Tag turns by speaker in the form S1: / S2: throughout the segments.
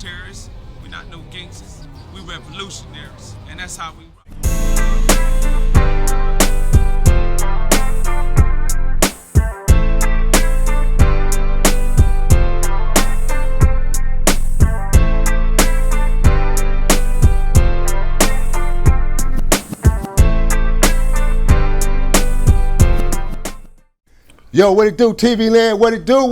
S1: terrorists. We're not no gangsters. We revolutionaries. And that's how we
S2: Yo, what it do, TV Land? What it do,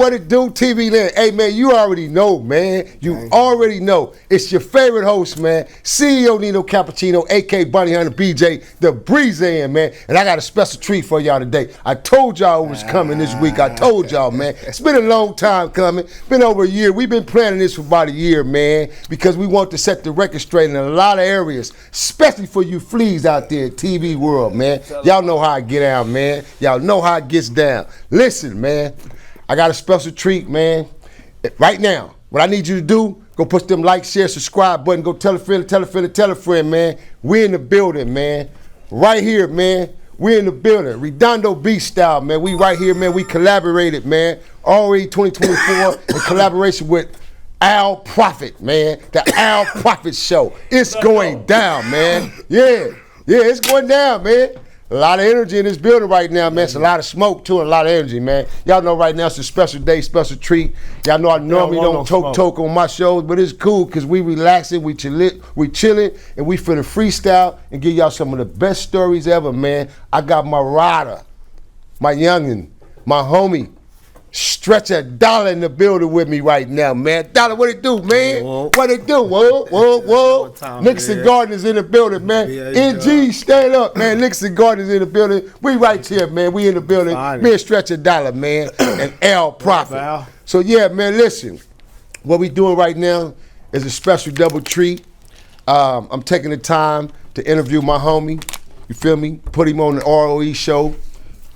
S2: TV Land? Hey, man, you already know, man. You already know. It's your favorite host, man, CEO Nino Cappuccino, a.k.a. BountyHunterBj, the Breezean, man. And I got a special treat for y'all today. I told y'all it was coming this week. I told y'all, man. It's been a long time coming. Been over a year. We've been planning this for about a year, man, because we want to set the record straight in a lot of areas, especially for you fleas out there in TV world, man. Y'all know how I get down, man. Y'all know how it gets down. Listen, man, I got a special treat, man. Right now, what I need you to do, go push them like, share, subscribe button. Go tell a friend, tell a friend, tell a friend, man. We in the building, man. Right here, man. We in the building. Redondo Beach style, man. We right here, man. We collaborated, man. Already 2024 in collaboration with Al Prophet, man. The Al Prophet Show. It's going down, man. Yeah, it's going down, man. A lot of energy in this building right now, man. It's a lot of smoke, too, and a lot of energy, man. Y'all know right now it's a special day, special treat. Y'all know I normally don't toke on my shows, but it's cool because we relaxing, we chilling, and we finna freestyle and give y'all some of the best stories ever, man. I got my rider, my youngin', my homie, Stretch a Dollar in the building with me right now, man. Dollar, what it do, man? What it do? Whoa. Nixon Gardner's in the building, man. NG, stand up, man. Nixon Gardner's in the building. We right here, man. We in the building. Me and Stretch a Dollar, man, and Al Prophet. So, yeah, man, listen. What we doing right now is a special double treat. I'm taking the time to interview my homie. You feel me? Put him on the ROE show.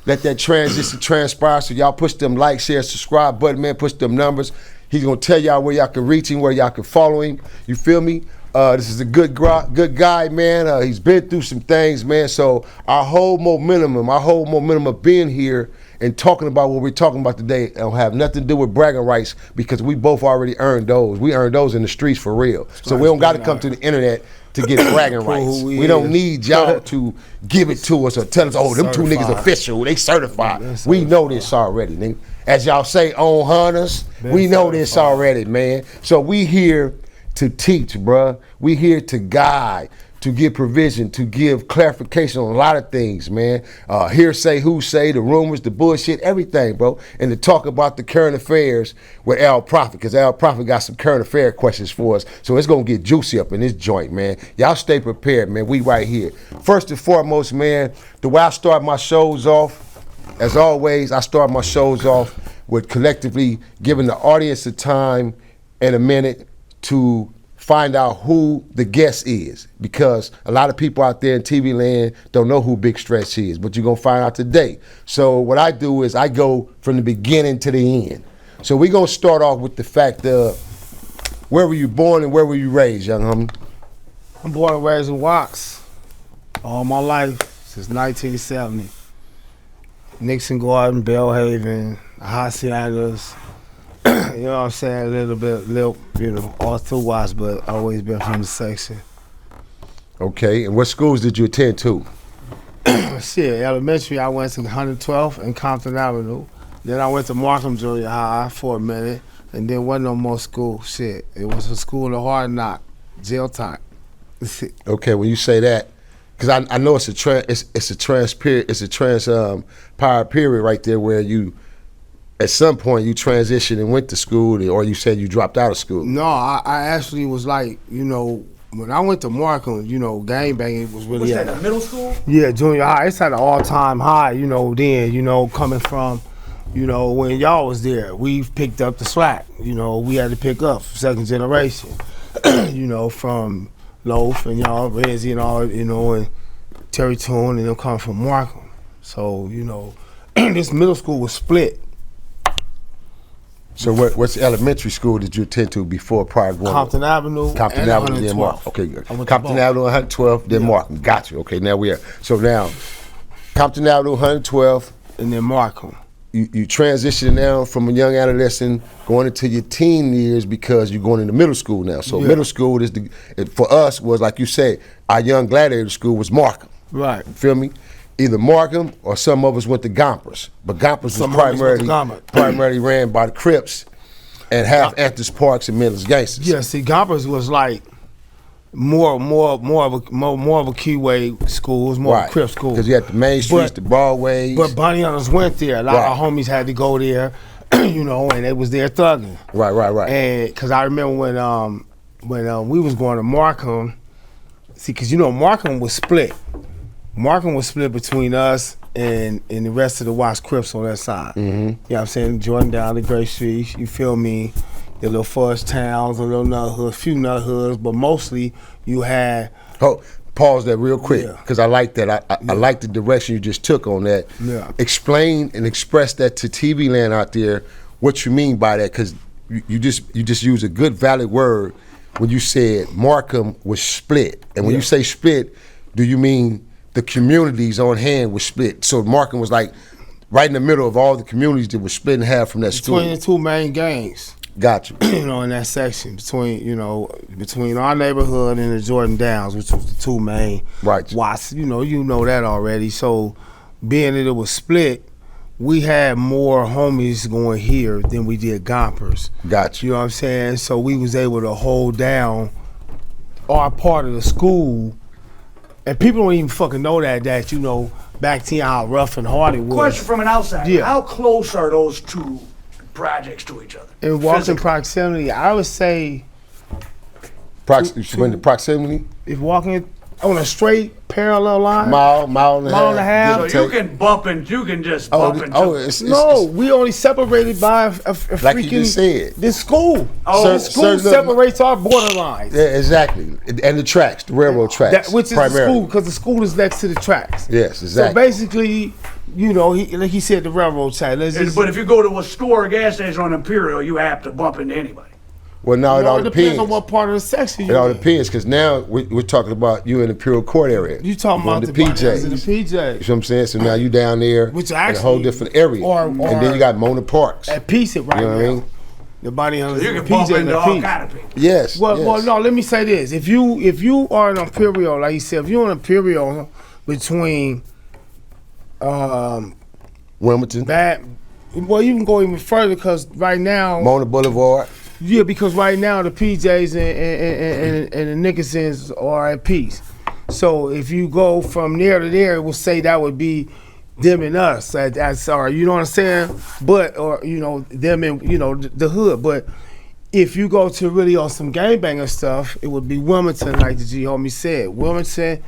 S2: Let that transition transpire. So y'all push them like, share, subscribe button, man. Push them numbers. He's gonna tell y'all where y'all can reach him, where y'all can follow him. You feel me? This is a good guy, man. He's been through some things, man. So our whole momentum of being here and talking about what we're talking about today don't have nothing to do with bragging rights because we both already earned those. We earned those in the streets for real. So we don't got to come to the internet to get bragging rights. We don't need y'all to give it to us or tell us, oh, them two niggas official, they certified. We know this already, nigga. As y'all say, on hunters, we know this already, man. So we here to teach, bruh. We here to guide, to give provision, to give clarification on a lot of things, man. Hearsay, who say, the rumors, the bullshit, everything, bro. And to talk about the current affairs with Al Prophet, because Al Prophet got some current affair questions for us. So it's gonna get juicy up in this joint, man. Y'all stay prepared, man. We right here. First and foremost, man, the way I start my shows off, as always, I start my shows off with collectively giving the audience the time and a minute to find out who the guest is, because a lot of people out there in TV land don't know who Big Stretch is, but you're gonna find out today. So what I do is I go from the beginning to the end. So we're gonna start off with the fact of where were you born and where were you raised, young homie?
S3: I'm born and raised in Watts all my life since 1970. Nixon Garden, Bellhaven, Haciendas. You know what I'm saying? A little bit, you know, all through Watts, but always been from the section.
S2: Okay, and what schools did you attend to?
S3: Shit, elementary, I went to 112th and Compton Avenue. Then I went to Markham Junior High for a minute, and then wasn't no more school. Shit, it was a school of hard knock, jail time.
S2: Okay, when you say that, because I know it's a transpired period right there where you, at some point you transitioned and went to school, or you said you dropped out of school.
S3: No, I actually was like, you know, when I went to Markham, you know, gangbanging was really.
S4: Was that the middle school?
S3: Yeah, junior high. It's at an all-time high, you know, then, you know, coming from, you know, when y'all was there, we picked up the slack. You know, we had to pick up second generation, you know, from Loaf and y'all, Renzi and all, you know, and Terry Toon and them coming from Markham. So, you know, this middle school was split.
S2: So what's the elementary school did you attend to before prior going?
S3: Compton Avenue.
S2: Compton Avenue, then Markham. Okay, good. Compton Avenue, 112th, then Markham. Got you. Okay, now we are. So now, Compton Avenue, 112th.
S3: And then Markham.
S2: you transition now from a young adolescent going into your teen years because you're going into middle school now. So middle school for us was, like you said, our young gladiator school was Markham.
S3: Right.
S2: You feel me? Either Markham or some of us went to Gompers. But Gompers was primarily ran by the Crips and half Anthony Parks and Miller's Gangsters.
S3: Yeah, see, Gompers was like more of a keyway schools, more of a Crip school.
S2: Because you had the main streets, the Broadways.
S3: But Bounty Hunters went there. A lot of our homies had to go there, you know, and they was there thugging.
S2: Right.
S3: And because I remember when we was going to Markham, see, because you know Markham was split. Markham was split between us and the rest of the Watts Crips on that side. You know what I'm saying? Jordan down the Great Street, you feel me? The little fudge towns, a little nut hoods, few nut hoods, but mostly you had.
S2: Oh, pause that real quick, because I like that. I like the direction you just took on that.
S3: Yeah.
S2: Explain and express that to TV land out there, what you mean by that, because you just use a good valid word when you said Markham was split. And when you say split, do you mean the communities on hand was split? So Markham was like right in the middle of all the communities that were split in half from that school.
S3: Between the two main gangs.
S2: Got you.
S3: You know, in that section between our neighborhood and the Jordan Downs, which was the two main Watts. You know that already. So being that it was split, we had more homies going here than we did Gompers.
S2: Got you.
S3: You know what I'm saying? So we was able to hold down our part of the school. And people don't even fucking know that you know, back then how rough and hard it was.
S4: Question from an outsider.
S3: Yeah.
S4: How close are those two projects to each other?
S3: In walking proximity, I would say
S2: proximity?
S3: If walking on a straight parallel line,
S2: mile and a half.
S4: So you can bump and you can just bump
S3: into. We only separated by a freaking.
S2: Like you just said,
S3: this school.
S4: Oh,
S3: the school separates our borderlines.
S2: Yeah, exactly. And the tracks, the railroad tracks,
S3: which is the school, because the school is next to the tracks.
S2: Yes, exactly.
S3: So basically, you know, like he said, the railroad track.
S4: But if you go to a store or gas station on Imperial, you have to bump into anybody.
S2: Well, no, it all depends
S3: on what part of the section
S2: you're in. It all depends, because now we're talking about you in the Imperial Court area.
S3: You talking about the
S2: PJs.
S3: The PJs.
S2: You know what I'm saying? So now you down there
S3: which
S2: in
S3: actually,
S2: a whole different area.
S3: And
S2: then you got Mona Parks.
S3: At Peace it right
S2: you know
S3: now.
S2: What I mean?
S3: The body hunters.
S4: So you can bump into all kind of people.
S2: Yes.
S3: Well, no, let me say this. If you are an Imperial, like you said, if you're an Imperial between
S2: Wilmington.
S3: Well, you can go even further, because right now
S2: Mona Boulevard.
S3: Yeah, because right now the PJs and the Nickersons are at peace. So if you go from there to there, it will say that would be them and us. That's you know what I'm saying? But you know, them and the hood. But if you go to really on some gangbanger stuff, it would be Wilmington, like the G homie said. Wilmington,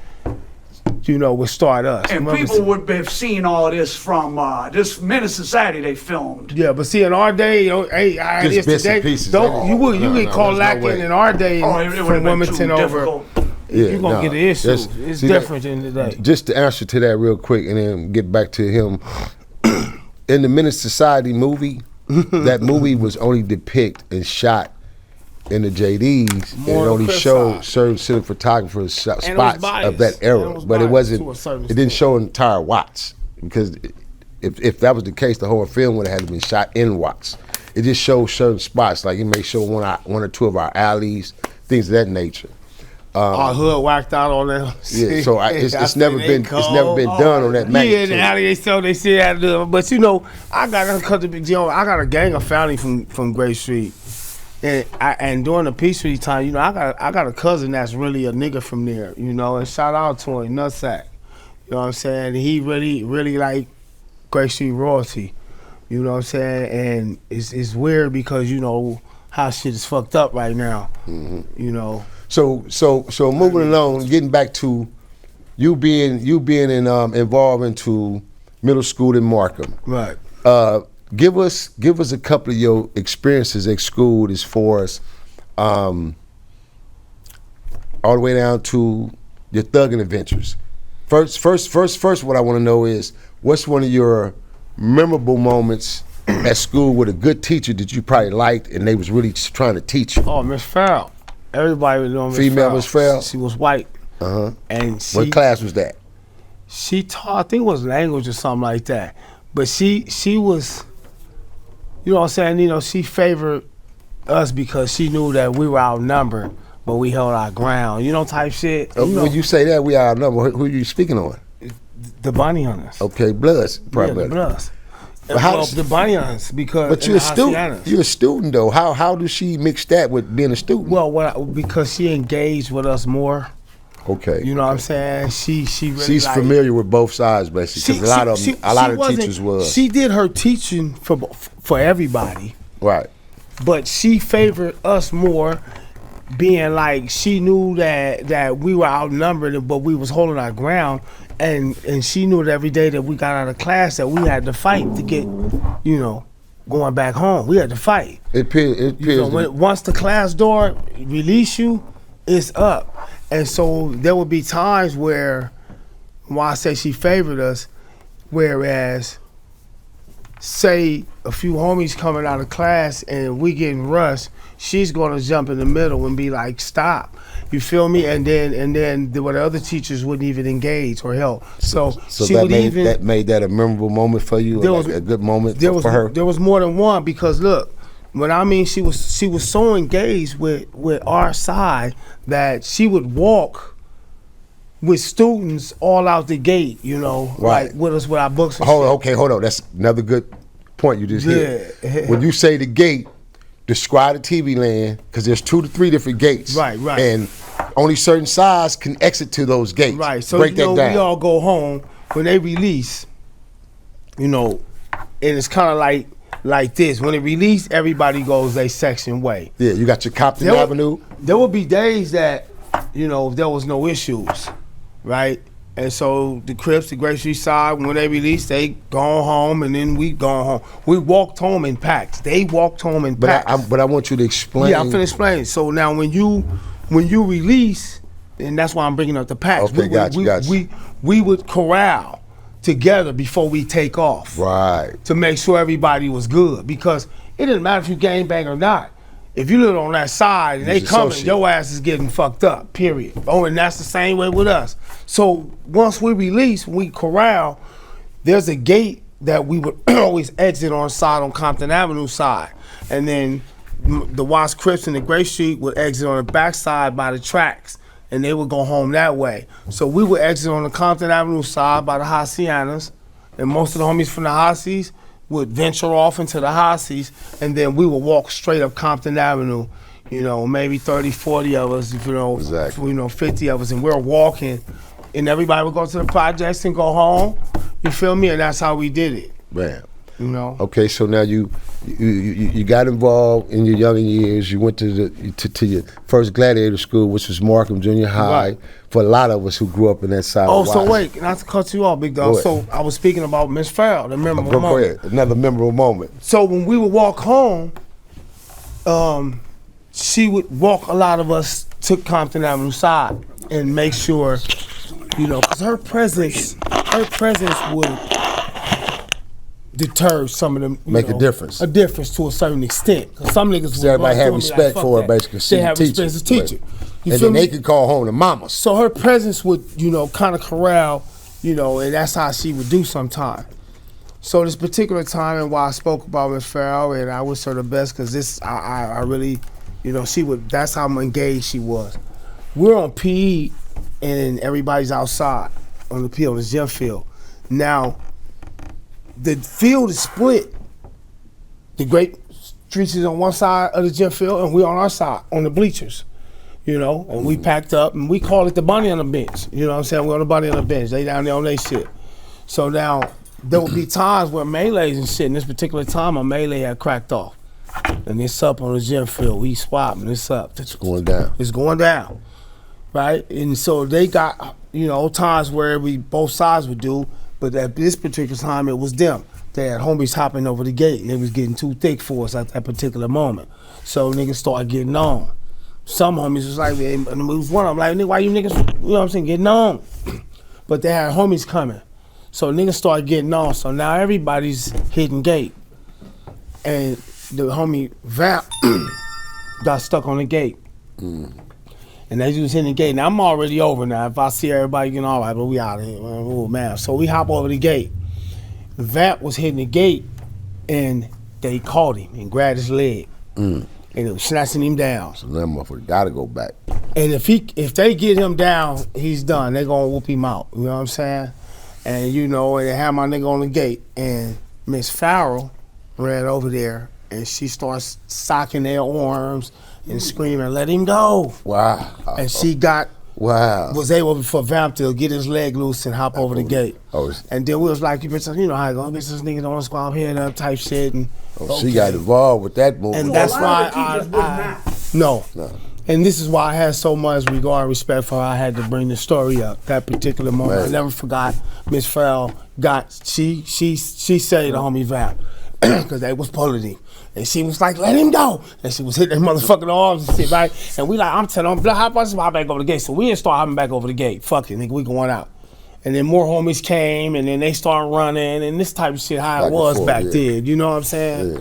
S3: you know, would start us.
S4: And people would have seen all this from this Menace Society they filmed.
S3: Yeah, but see, in our day,
S2: just bits and pieces.
S3: You get caught lacking in our day from Wilmington over. You're going to get the issue. It's different in today.
S2: Just to answer to that real quick and then get back to him. In the Menace Society movie, that movie was only depicted and shot in the JDs, and it only showed certain cinematographers spots of that era, but it wasn't. It didn't show entire Watts, because if that was the case, the whole film would have had to been shot in Watts. It just shows certain spots, like it may show one or two of our alleys, things of that nature.
S3: Our hood whacked out on that.
S2: Yeah, so it's never been done on that magnitude.
S3: Yeah, in the alley they still had to do it. But you know, I got a gang of family from Great Street. And during the Peace Street time, you know, I got a cousin that's really a nigga from there, you know, and shout out to him, Nutsack. You know what I'm saying? He really like Great Street royalty. You know what I'm saying? And it's weird because, you know, how shit is fucked up right now. You know.
S2: So moving along, getting back to you being involved into middle school in Markham.
S3: Right.
S2: Give us a couple of your experiences at school, as far as all the way down to your thugging adventures. First, what I want to know is, what's one of your memorable moments at school with a good teacher that you probably liked and they was really trying to teach you?
S3: Oh, Miss Farrell. Everybody was on Miss Farrell.
S2: Female Miss Farrell?
S3: She was white.
S2: Uh-huh.
S3: And
S2: what class was that?
S3: She taught, I think it was language or something like that. But she was, you know what I'm saying, you know, she favored us because she knew that we were outnumbered, but we held our ground, you know, type shit. You know,
S2: when you say that, we outnumbered, who are you speaking on?
S3: the Bounty Hunters.
S2: Okay, Bloods,
S3: Yeah,
S2: primarily.
S3: the Bloods.
S2: But how
S3: Well,
S2: does-
S3: the Bounty Hunters, because
S2: But you're a student.
S3: Hacianas.
S2: You're a student, though. How does she mix that with being a student?
S3: Well, because she engaged with us more.
S2: Okay.
S3: You know what I'm saying? She really
S2: She's
S3: like,
S2: familiar with both sides, basically. Because a lot of teachers was.
S3: She did her teaching for everybody,
S2: Right.
S3: but she favored us more, being like she knew that we were outnumbered, but we was holding our ground, and she knew that every day that we got out of class that we had to fight to get, you know, going back home. We had to fight.
S2: It appears.
S3: You know, once the class door release you, it's up. And so there would be times where I say she favored us, whereas say a few homies coming out of class and we getting rushed, she's gonna jump in the middle and be like, stop. You feel me? And then the other teachers wouldn't even engage or help. So she would
S2: that made that a memorable moment for you, a good moment for her.
S3: There was more than one, because look, what I mean, she was so engaged with our side that she would walk with students all out the gate, you know,
S2: Right.
S3: like with us with our books and
S2: Hold on. That's another good point you just hit.
S3: Yeah.
S2: When you say the gate, describe the TV land, because there's 2 to 3 different gates.
S3: Right.
S2: And only certain sides can exit to those gates.
S3: Right. So
S2: break
S3: you know,
S2: that down.
S3: we all go home when they release, you know, and it's kind of like this. When it release, everybody goes their section way.
S2: Yeah, you got your Compton
S3: There-
S2: Avenue.
S3: There would be days that, you know, there was no issues, right? And so the Crips, the Great Street side, when they released, they gone home, and then we gone home. We walked home in packs. They walked home in
S2: But
S3: packs.
S2: I want you to explain.
S3: Yeah, I'm finna explain. So now when you release, and that's why I'm bringing up the packs.
S2: Okay, got you.
S3: We would corral together before we take off.
S2: Right.
S3: To make sure everybody was good, because it didn't matter if you gangbang or not. If you live on that side and they
S2: You's
S3: coming,
S2: associate.
S3: your ass is getting fucked up, period. Oh, and that's the same way with us. So once we release, we corral, there's a gate that we would always exit on side on Compton Avenue side. And then the Watts Crips and the Great Street would exit on the back side by the tracks, and they would go home that way. So we would exit on the Compton Avenue side by the Hacianas, and most of the homies from the Hacies would venture off into the Hacies, and then we would walk straight up Compton Avenue, you know, maybe 30, 40 of us, you know,
S2: Exactly.
S3: you know, 50 of us, and we're walking, and everybody would go to the projects and go home, you feel me? And that's how we did it,
S2: Man.
S3: you know?
S2: Okay, so now you got involved in your younger years. You went to your first gladiator school, which was Markham Junior High.
S3: Right.
S2: For a lot of us who grew up in that side.
S3: Oh,
S2: of
S3: so
S2: Washington.
S3: wait, not to cut you off, big dog.
S2: Go
S3: So I was speaking about Miss Farrell, the memorable
S2: Go
S3: moment.
S2: ahead. Another memorable moment.
S3: So when we would walk home, she would walk a lot of us to Compton Avenue side and make sure, you know, because her presence would deter some of them.
S2: Make a difference.
S3: A difference to a certain extent. Because some niggas would
S2: Everybody
S3: run
S2: had
S3: through and be
S2: respect
S3: like,
S2: for her,
S3: "Fuck that."
S2: basically. She
S3: They
S2: a
S3: had
S2: teacher.
S3: respect as a teacher. You
S2: And
S3: feel
S2: then
S3: me?
S2: they could call home to mama.
S3: So her presence would, you know, kind of corral, you know, and that's how she would do sometimes. So this particular time, and why I spoke about Miss Farrell, and I wish her the best, because this, I really, you know, that's how engaged she was. We're on PE, and everybody's outside on the field, on the gym field. Now, the field is split. The Great Streets is on one side of the gym field, and we're on our side, on the bleachers. You know, and we packed up, and we call it the bunny on the bench. You know what I'm saying? We're on the bunny on the bench. They down there on their shit. So now, there would be times where melees and shit. In this particular time, a melee had cracked off. And it's up on the gym field. We swap, and it's up.
S2: It's going down.
S3: It's going down, right? And so they got, you know, times where both sides would do, but at this particular time, it was them. They had homies hopping over the gate, and they was getting too thick for us at that particular moment. So niggas started getting on. Some homies was like, and it was one of them like, nigga, why you niggas, you know what I'm saying, getting on? But they had homies coming. So niggas started getting on. So now everybody's hitting gate. And the homie Vamp got stuck on the gate. And as you was hitting the gate, now I'm already over now. If I see everybody getting all right, but we out of here, man. Oh, man. So we hop over the gate. Vamp was hitting the gate, and they caught him and grabbed his leg, and it was snatching him down.
S2: So that motherfucker gotta go back.
S3: And if they get him down, he's done. They're gonna whoop him out. You know what I'm saying? And you know, and they had my nigga on the gate, and Miss Farrell ran over there, and she starts socking their arms and screaming, "Let him go!"
S2: Wow.
S3: And she was able for Vamp to get his leg loose and hop over the gate. And then we was like, you know how I go, bitch, this nigga don't want to squab head up type shit. And
S2: she got involved with that movie.
S3: And that's why no. And this is why I had so much regard and respect for her. I had to bring the story up that particular moment. Man. I never forgot Miss Farrell she saved the homie Vamp because they was pulling him. And she was like, "Let him go." And she was hitting their motherfucking arms and shit, right? And we like, I'm telling them, hop back over the gate. So we didn't start hopping back over the gate. Fuck it, nigga, we going out. And then more homies came, and then they started running, and this type of shit how like it was back then. You know what I'm saying?
S2: Yeah.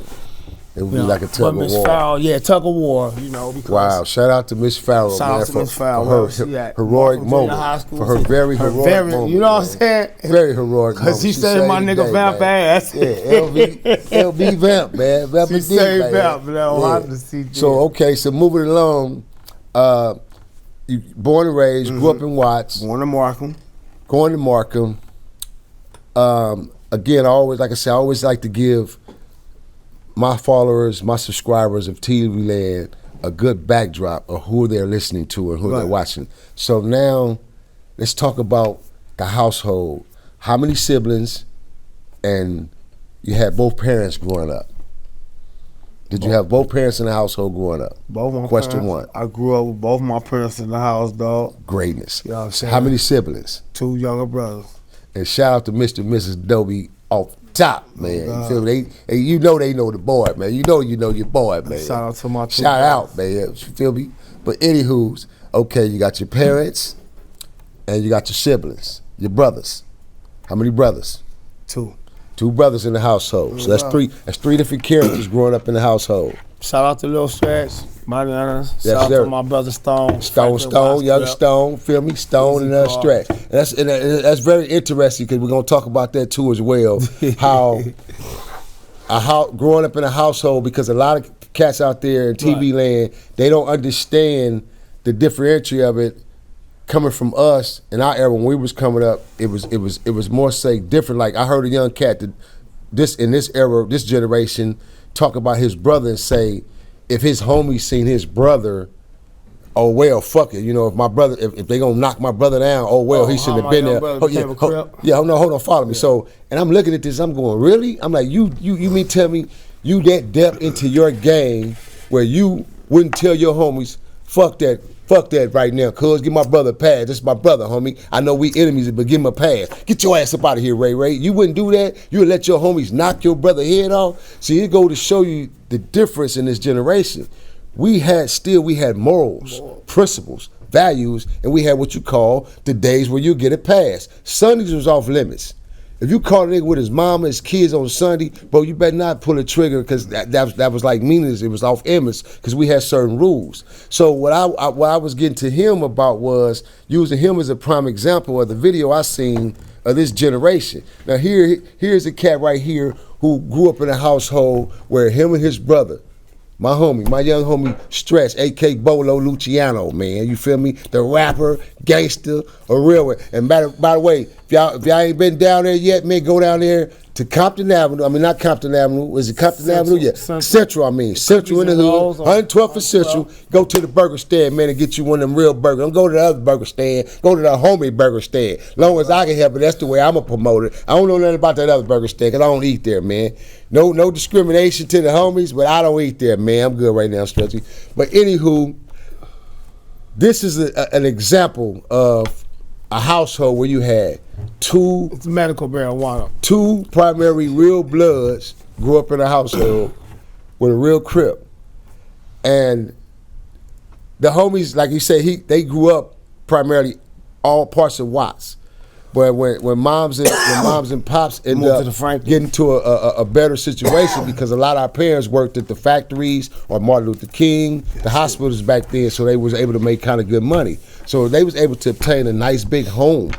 S2: It would be like a tug of war.
S3: Farrell, tug of war, you know.
S2: Wow, shout out to Miss Farrell,
S3: shout out to Miss Farrell.
S2: For her heroic moment. For her very heroic moment.
S3: You know what I'm saying?
S2: Very heroic moment.
S3: Because she saved my nigga Vamp ass.
S2: Yeah, LB Vamp, man. Vamp
S3: she saved Vamp, man.
S2: So, okay, so moving along, you born and raised, grew up in Watts.
S3: Born in Markham.
S2: Going to Markham. Again, I always like to give my followers, my subscribers of TV Land a good backdrop of who they're listening to and who they're watching. So now, let's talk about the household. How many siblings, and you had both parents growing up? Did you have both parents in the household growing up?
S3: Both my
S2: Question
S3: parents.
S2: one.
S3: I grew up with both my parents in the house, dog.
S2: Greatness.
S3: You know what I'm saying?
S2: How many siblings?
S3: 2 younger brothers.
S2: And shout out to Mr. and Mrs. Dobie off top, man. You feel me? You know they know the boy, man. You know your boy, man.
S3: Shout out to my 2
S2: Shout out, man. You feel me? But anywho's, okay, you got your parents and you got your siblings, your brothers. How many brothers?
S3: 2.
S2: 2 brothers in the household. So that's 3. That's 3 different characters growing up in the household.
S3: Shout out to Lil STRECH, shout out to my brother Stone.
S2: Stone, young Stone, feel me? Stone and STRECH. And that's very interesting because we're gonna talk about that too as well. How growing up in a household, because a lot of cats out there in TV land, they don't understand the differential of it coming from us in our era when we was coming up. It was more say different. Like I heard a young cat that in this era, this generation, talk about his brother and say, if his homie seen his brother, oh well, fuck it. You know, if my brother, if they gonna knock my brother down, oh well, he shouldn't have been there. Hold on, follow me. So, and I'm looking at this, I'm going, really? I'm like, you mean tell me you that depth into your game where you wouldn't tell your homies, fuck that right now, cuz give my brother a pass. This is my brother, homie. I know we enemies, but give him a pass. Get your ass up out of here, Ray. You wouldn't do that? You would let your homies knock your brother head off? See, it go to show you the difference in this generation. We had morals, principles, values, and we had what you call the days where you get a pass. Sundays was off limits. If you caught a nigga with his mama, his kids on Sunday, bro, you better not pull a trigger because that was like meaningless. It was off limits because we had certain rules. So what I was getting to him about was using him as a prime example of the video I seen of this generation. Now here's a cat right here who grew up in a household where him and his brother, my young homie STRECH, a.k.a. Bolo Luciano, man. You feel me? The rapper, gangster, a real one. And by the way, if y'all ain't been down there yet, man, go down there to Compton Avenue. I mean, not Compton Avenue. Is it Compton Avenue? Yeah. Central, Central in the hood. 112th and Central. Go to the burger stand, man, and get you one of them real burgers. Don't go to the other burger stand. Go to the homie burger stand. Long as I can help it, that's the way I'm a promoter. I don't know nothing about that other burger stand because I don't eat there, man. No discrimination to the homies, but I don't eat there, man. I'm good right now, Stretchy. But anywho, this is an example of a household where you had it's
S3: medical marijuana.
S2: 2 primary real bloods grew up in a household with a real Crip. And the homies, like you said, they grew up primarily all parts of Watts. But when moms and pops ended up getting to a better situation because a lot of our parents worked at the factories or Martin Luther King, the hospitals back then, so they was able to make kind of good money. So they was able to obtain a nice big home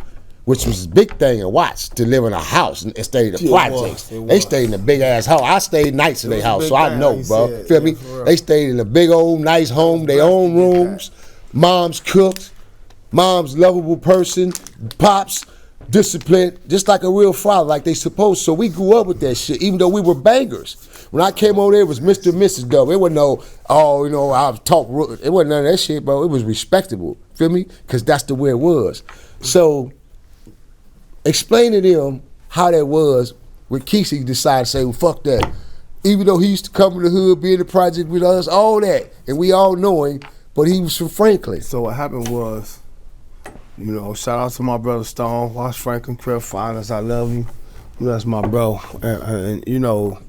S2: which was a big thing in Watts, to live in a house and stay in the projects. They stayed in a big ass house. I stayed nights in their house, so I know, bro. Feel me? They stayed in a big old nice home, their own rooms. Mom's cooked, mom's lovable person, pops disciplined, just like a real father, like they supposed. So we grew up with that shit, even though we were bangers. When I came over there, it was Mr. and Mrs. Dub. It wasn't no, oh, you know, I've talked. It wasn't none of that shit, bro. It was respectable. Feel me? Because that's the way it was. So explain to them how that was when Kesey decided to say, well, fuck that. Even though he used to come in the hood, be in the project with us, all that, and we all know him, but he was from Franklin.
S3: So what happened was, you know, shout out to my brother Stone, watch Franklin, Crip Finest, I love you. You know, that's my bro. And you know,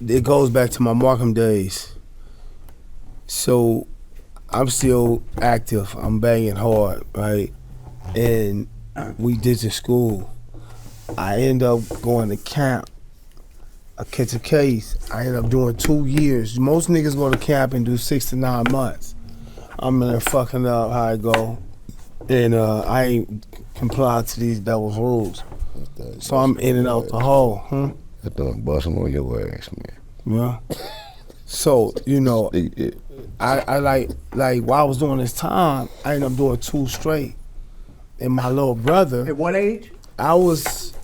S3: it goes back to my Markham days. So I'm still active, I'm banging hard, right? And we did to school. I end up going to camp. I catch a case. I end up doing 2 years. Most niggas go to camp and do 6 to 9 months. I'm in there fucking up how I go. And I ain't complied to these devil's rules. So I'm in and out the hole.
S2: That done busting on your ass, man.
S3: Yeah. So, you know, I like while I was doing this time, I ended up doing 2 straight. And my little brother.
S4: At what age?
S3: I was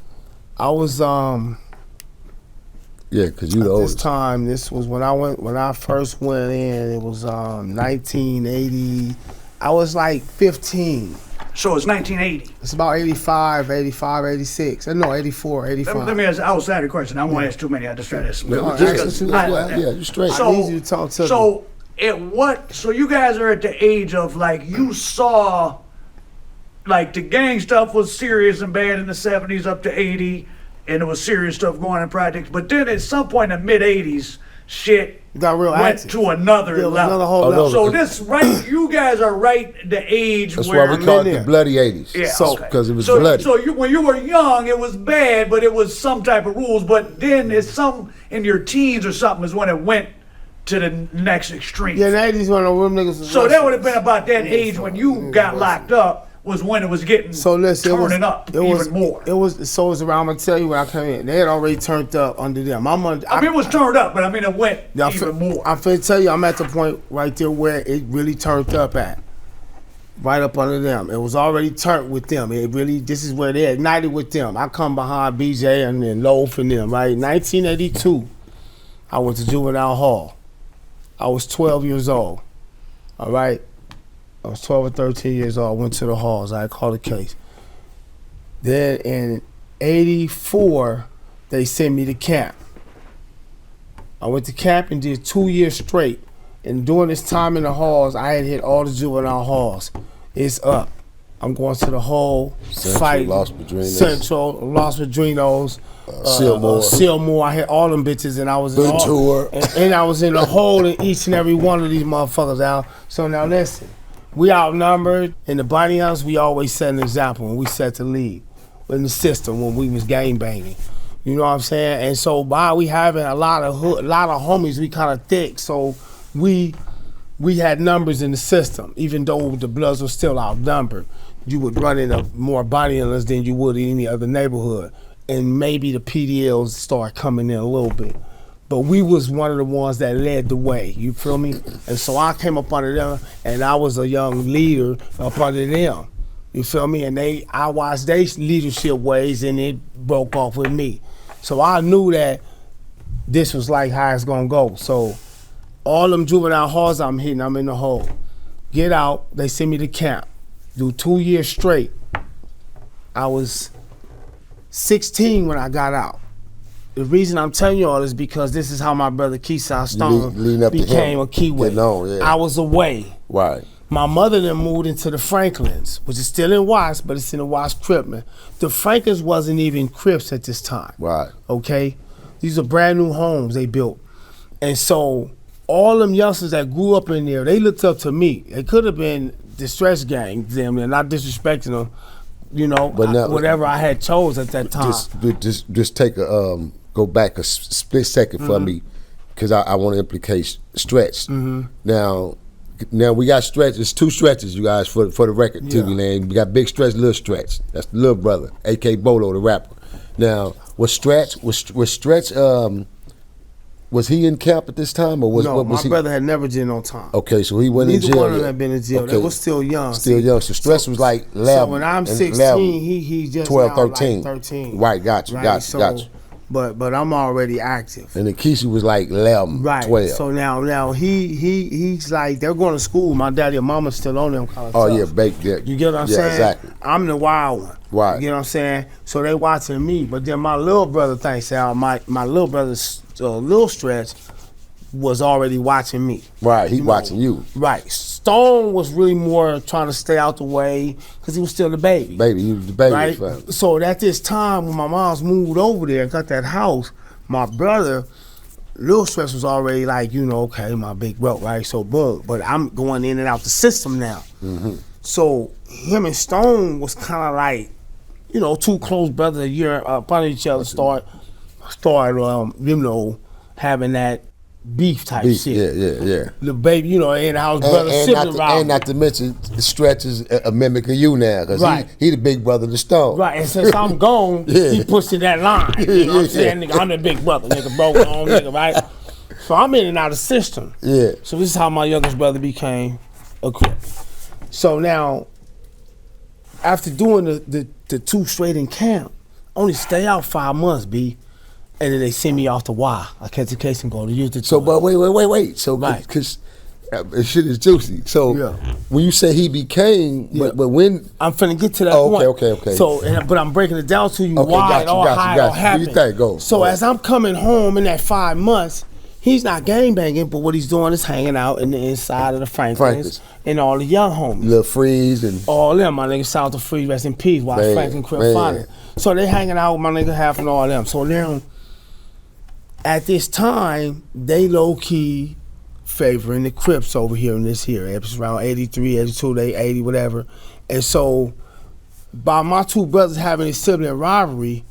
S2: yeah, because you the oldest.
S3: This time, this was when I first went in, it was 1980. I was like 15.
S4: So it's 1980.
S3: It's about 85, 86. No, 84, 85.
S4: Let me ask an outside question. I won't ask too many. I just try to ask.
S2: Yeah, you're straight.
S3: I need you to talk to me.
S4: So you guys are at the age of, like, you saw, like, the gang stuff was serious and bad in the 70s up to 80, and there was serious stuff going on in projects. But then at some point in the mid 80s, shit
S3: got real
S4: went
S3: active.
S4: to another level.
S3: Another whole level.
S4: So this right, you guys are right the age
S2: That's
S4: where
S2: why we call it the bloody 80s.
S4: Yeah,
S2: so because it was bloody.
S4: So when you were young, it was bad, but it was some type of rules. But then it's some in your teens or something is when it went to the next extreme.
S3: Yeah, the 80s when the real niggas was
S4: So that would have been about that age when you got locked up. Was when it was getting turning up even more.
S3: It was around. I'm gonna tell you when I came in. They had already turned up under them. I mean, it
S4: was turned up, but I mean, it went even more.
S3: I'm finna tell you, I'm at the point right there where it really turned up at. Right up under them. It was already turned with them. It really, this is where they ignited with them. I come behind BJ and then Loaf and them, right? 1982, I went to juvenile hall. I was 12 years old, all right? I was 12 or 13 years old. I went to the halls. I called a case. Then in 84, they sent me to camp. I went to camp and did 2 years straight. And during this time in the halls, I had hit all the juvenile halls. It's up. I'm going to the hall, fight. Central, Los Padrinos, Sealmore. I hit all them bitches, and I was in all, and I was in the hole in each and every one of these motherfuckers out. So now listen. We outnumbered. In the Bounty Hunters, we always set an example when we set the lead in the system when we was gang banging. You know what I'm saying? And so by we having a lot of homies, we kind of thick. So we had numbers in the system, even though the Bloods were still outnumbered. You would run into more Bounty Hunters than you would in any other neighborhood, and maybe the PDLs start coming in a little bit. But we was one of the ones that led the way, you feel me? And so I came up under them, and I was a young leader up under them, you feel me? And I watched their leadership ways, and it broke off with me. So I knew that this was like how it's gonna go. So all them juvenile halls I'm hitting, I'm in the hole. Get out, they send me to camp. Do 2 years straight. I was 16 when I got out. The reason I'm telling you all is because this is how my brother Keyshawn Stone became a keyway. I was away.
S2: Right.
S3: My mother then moved into the Franklins, which is still in Watts, but it's in the Watts Crip, man. The Franklins wasn't even Crips at this time.
S2: Right.
S3: Okay? These are brand new homes they built. And so all them youngsters that grew up in there, they looked up to me. It could have been the STRECH gang, them, and not disrespecting them, you know, but now, whatever I had chose at that time.
S2: Just take a go back a split second for me, because I want to implicate STRECH. Now, Now we got Stretch. It's 2 stretches, you guys, for the record. TV Land. We got Big Stretch, Little Stretch. That's the little brother, A.K. Bolo, the rapper. Now, was Stretch? Was he in camp at this time, or was
S3: no?
S2: What was
S3: my brother had never been on time.
S2: Okay, so he went in jail.
S3: Neither one of them had been in jail.
S2: Okay.
S3: They was still young.
S2: Still young. So Stretch was like 11.
S3: So when I'm 16, he just
S2: 12,
S3: now
S2: 13.
S3: Like 13.
S2: Right, got you.
S3: But I'm already active.
S2: And then Keisha was like 11,
S3: right.
S2: 12.
S3: So now he's like, they're going to school. My daddy and mama's still on them kind of
S2: Oh
S3: stuff.
S2: yeah, baked. Yeah.
S3: You get what I'm saying?
S2: Exactly.
S3: I'm the wild one.
S2: Right.
S3: You get what I'm saying? So they watching me. But then my little brother thinks out. My little brother's Lil Stretch was already watching me.
S2: Right, he watching you.
S3: Right. Stone was really more trying to stay out the way because he was still the baby.
S2: Baby, he was the baby.
S3: Right. So at this time when my mom's moved over there and got that house, my brother, Lil Stretch, was already like, okay, my big bro, right? So but I'm going in and out the system now.
S2: Mm-hmm.
S3: So him and Stone was kind of like, 2 close brothers a year upon each other. Start having that beef type shit.
S2: Yeah.
S3: The baby, in the house, brother, sibling rivalry.
S2: And not to mention, the Stretch is a mimic of you now, because he the big brother of the Stone.
S3: Right, and since I'm gone, he pushing that line. You know what I'm saying? Nigga, I'm the big brother, nigga, bro, on, nigga, right? So I'm in and out of the system.
S2: Yeah.
S3: So this is how my youngest brother became a Crip. So now, after doing the 2 straight in camp, only stay out 5 months, B. And then they send me off to Y. I catch the case and go to use the.
S2: So, but wait. So, because shit is juicy. So, when you say he became, but when
S3: I'm finna get to that point.
S2: Okay.
S3: So, but I'm breaking it down to you why it all happened.
S2: Do you think? Go.
S3: So, as I'm coming home in that 5 months, he's not gang banging, but what he's doing is hanging out in the inside of the Franklins and all the young homies.
S2: Lil Freeze and
S3: all them, my nigga. Shout out to Freeze, rest in peace. While Franklin Crip Finding. So they hanging out with my nigga Half and all them. So now, at this time, they low-key favoring the Crips over here in this here. It was around 83, 82, they 80, whatever. And so, by my 2 brothers having a sibling rivalry,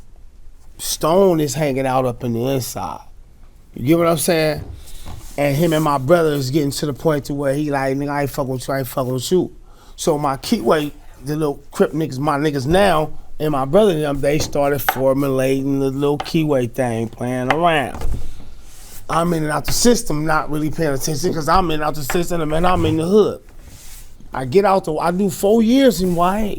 S3: Stone is hanging out up in the inside. You get what I'm saying? And him and my brother is getting to the point to where he like, nigga, I ain't fucking with you, So my keyway, the little Crip niggas, my niggas now, and my brother and them, they started formulating the little keyway thing, playing around. I'm in and out the system, not really paying attention, because I'm in and out the system, and I'm in the hood. I get out I do 4 years in YA.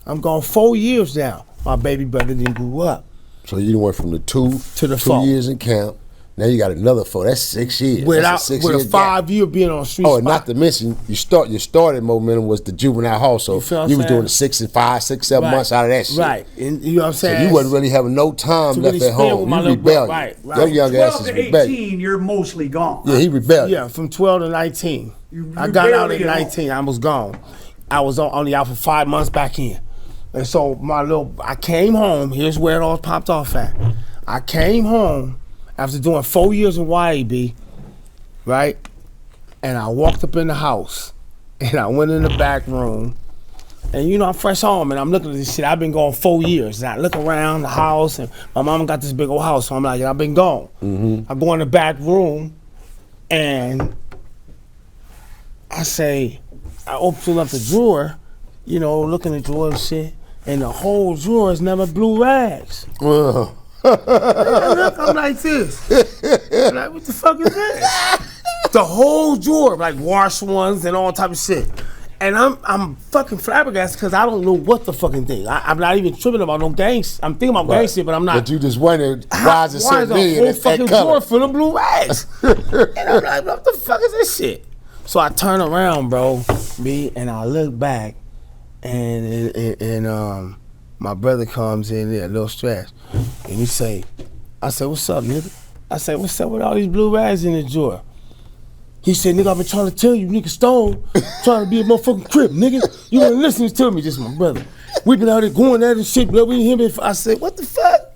S3: I'm gone 4 years now. My baby brother didn't grow up.
S2: So you went from the 2
S3: to the
S2: 2 years in camp. Now you got another 4. That's 6 years.
S3: With a 5 year being on the street.
S2: Oh, and not to mention, your starting momentum was the juvenile hall. So you was doing the 6 and 5, 6, 7 months out of that shit.
S3: Right. And you know what I'm saying?
S2: So you wasn't really having no time left
S3: really
S2: at home. You rebelled.
S3: Right.
S2: Your young ass is
S4: 12 to
S2: rebellion.
S4: 18, you're mostly gone.
S2: Yeah, he rebelled.
S3: Yeah, from 12 to 19. I got out at 19. I was gone. I was only out for 5 months back in. And so I came home. Here's where it all popped off at. I came home after doing 4 years in YAB, right? And I walked up in the house and I went in the back room. And I'm fresh home and I'm looking at this shit. I've been gone 4 years. And I look around the house and my mama got this big old house. So I'm like, I've been gone.
S2: Mm-hmm.
S3: I go in the back room and I open up the drawer, looking at the drawer and shit. And the whole drawer is never blue rags.
S2: Well.
S3: Look, I'm like this. I'm like, what the fuck is this? The whole drawer, like wash ones and all type of shit. And I'm fucking flabbergasted because I don't know what the fucking thing. I'm not even tripping about no gangs. I'm thinking about gang shit, but I'm not.
S2: But you just wondered why is it so
S3: big? Why is a whole fucking drawer full of blue rags? And I'm like, what the fuck is this shit? So I turn around, bro, and I look back, and my brother comes in there, a little stressed, and he say, I said, what's up, nigga? I said, what's up with all these blue rags in the drawer? He said, nigga, I've been trying to tell you, nigga, Stone, trying to be a motherfucking Crip, nigga. You ain't listening to me, just my brother. We been out there going at it and shit, but we him. I said, what the fuck?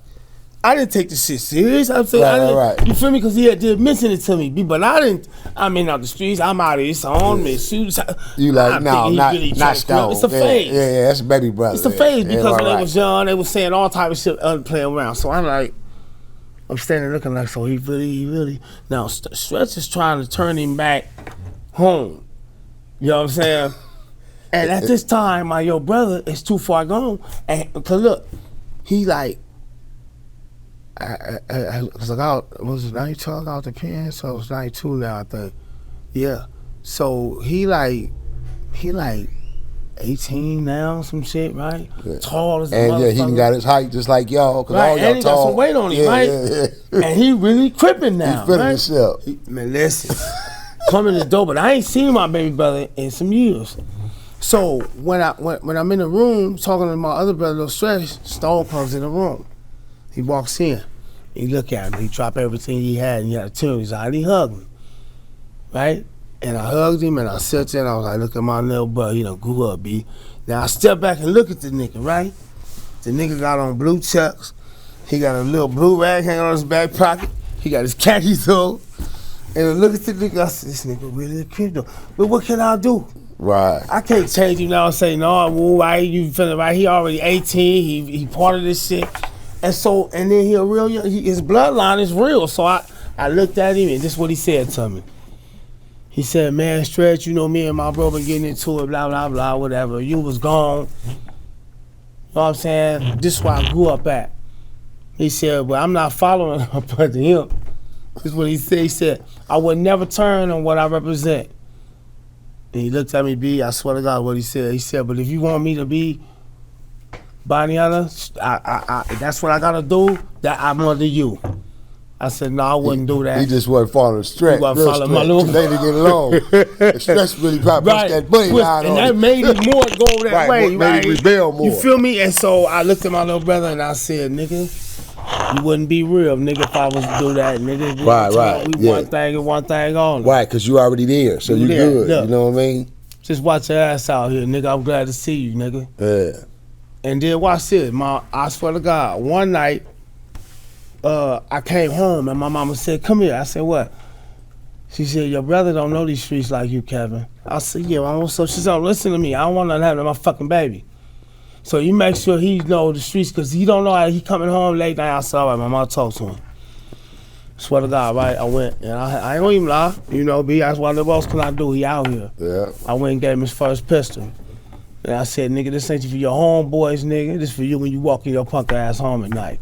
S3: I didn't take the shit serious. I'm saying,
S2: right.
S3: You feel me? Because he did mention it to me, but I didn't. I'm in out the streets. I'm out of this on me.
S2: You like, no, not Stone.
S3: It's a phase.
S2: Yeah, that's baby brother.
S3: It's a phase because when they was young, they was saying all type of shit, playing around. So I'm like, I'm standing looking like, so he really. Now, Stretch is trying to turn him back home. You know what I'm saying? And at this time, my yo brother is too far gone. And cause look, he like, cause I got, was it 92 I got the pen? So it's 92 now, I think. Yeah. So he like 18 now, some shit, right? Yeah. Tall as a motherfucker.
S2: And yeah, he got his height just like y'all, cause
S3: right.
S2: all y'all
S3: and he
S2: tall.
S3: got some weight on him, right? And he really crippin' now,
S2: He feeling
S3: right?
S2: himself.
S3: Man, listen, coming to dope, but I ain't seen my baby brother in some years. So when I'm in the room talking to my other brother, Lil STRECH, Stone comes in the room. He walks in, he look at him, he dropped everything he had, and he had a tear in his eye, and he hugged me, right? And I hugged him, and I sat there, and I was like, look at my little brother, he done grew up, B. Now I step back and look at the nigga, right? The nigga got on blue chucks, he got a little blue rag hanging on his back pocket, he got his khakis on, and I look at the nigga, I said, this nigga really a kid though, but what can I do?
S2: Right.
S3: I can't change him now and say, no, woo, right, you feeling right. He already 18, he part of this shit. And so, and then he a real, his bloodline is real. So I looked at him and this is what he said to me. He said, man, STRECH, you know me and my bro been getting into it, blah, blah, blah, whatever. You was gone. You know what I'm saying? This is where I grew up at. He said, well, I'm not following up to him. This is what he said. He said, I would never turn on what I represent. And he looked at me, B, I swear to God what he said. He said, but if you want me to be Bounty Hunter, that's what I gotta do, that I'm under you. I said, no, I wouldn't do that.
S2: He just wasn't following STRECH.
S3: He wasn't following my little...
S2: They didn't get along. STRECH really probably pushed that money line
S3: and
S2: on
S3: that
S2: him.
S3: made him more go that way,
S2: made him rebel more.
S3: You feel me? And so I looked at my little brother and I said, nigga, you wouldn't be real, nigga, if I was to do that, nigga.
S2: Right,
S3: We one thing and one thing on.
S2: Right, because you already there, so you good.
S3: Look,
S2: you know what I mean?
S3: Just watch your ass out here, nigga. I'm glad to see you, nigga.
S2: Yeah.
S3: And then watch this, I swear to God, one night, I came home and my mama said, come here. I said, what? She said, your brother don't know these streets like you, Kevin. I said, yeah, mama. So she said, listen to me. I don't want nothing happen to my fucking baby. So you make sure he know the streets, because he don't know how he coming home late night. I said, all right, my mom talked to him. Swear to God, right? I went, and I ain't gonna even lie. You know, B, that's what else can I do? He out here.
S2: Yeah.
S3: I went and gave him his first pistol. And I said, nigga, this ain't for your homeboys, nigga. This for you when you walk in your punk ass home at night.